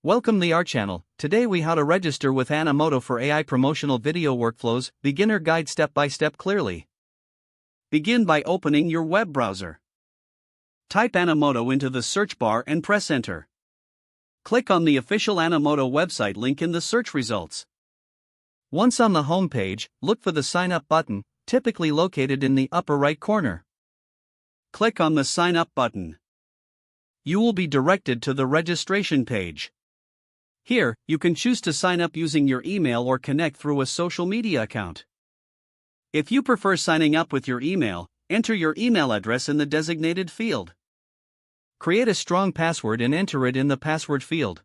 Welcome to our channel. Today we how to register with Animoto for AI promotional video workflows, beginner guide step by step clearly. Begin by opening your web browser. Type Animoto into the search bar and press enter. Click on the official Animoto website link in the search results. Once on the home page, look for the sign up button, typically located in the upper right corner. Click on the sign up button. You will be directed to the registration page. Here, you can choose to sign up using your email or connect through a social media account. If you prefer signing up with your email, enter your email address in the designated field. Create a strong password and enter it in the password field.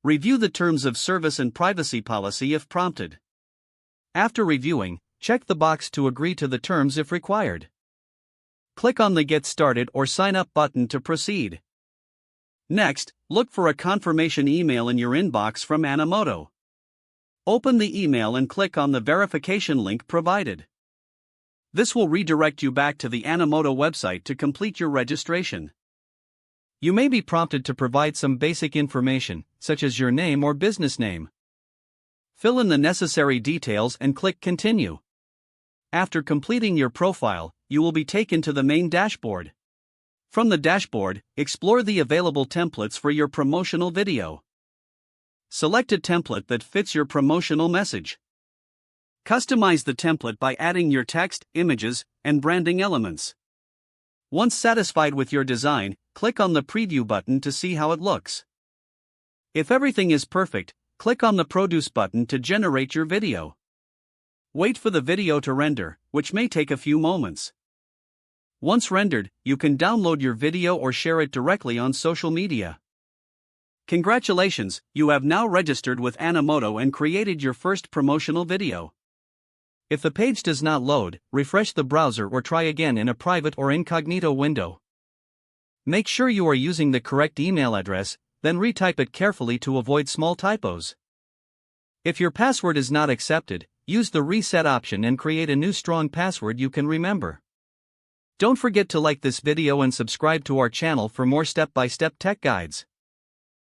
Review the terms of service and privacy policy if prompted. After reviewing, check the box to agree to the terms if required. Click on the Get Started or Sign Up button to proceed. Next, look for a confirmation email in your inbox from Animoto. Open the email and click on the verification link provided. This will redirect you back to the Animoto website to complete your registration. You may be prompted to provide some basic information, such as your name or business name. Fill in the necessary details and click Continue. After completing your profile, you will be taken to the main dashboard. From the dashboard, explore the available templates for your promotional video. Select a template that fits your promotional message. Customize the template by adding your text, images, and branding elements. Once satisfied with your design, click on the Preview button to see how it looks. If everything is perfect, click on the Produce button to generate your video. Wait for the video to render, which may take a few moments. Once rendered, you can download your video or share it directly on social media. Congratulations, you have now registered with Animoto and created your first promotional video. If the page does not load, refresh the browser or try again in a private or incognito window. Make sure you are using the correct email address, then retype it carefully to avoid small typos. If your password is not accepted, use the reset option and create a new strong password you can remember. Don't forget to like this video and subscribe to our channel for more step-by-step tech guides.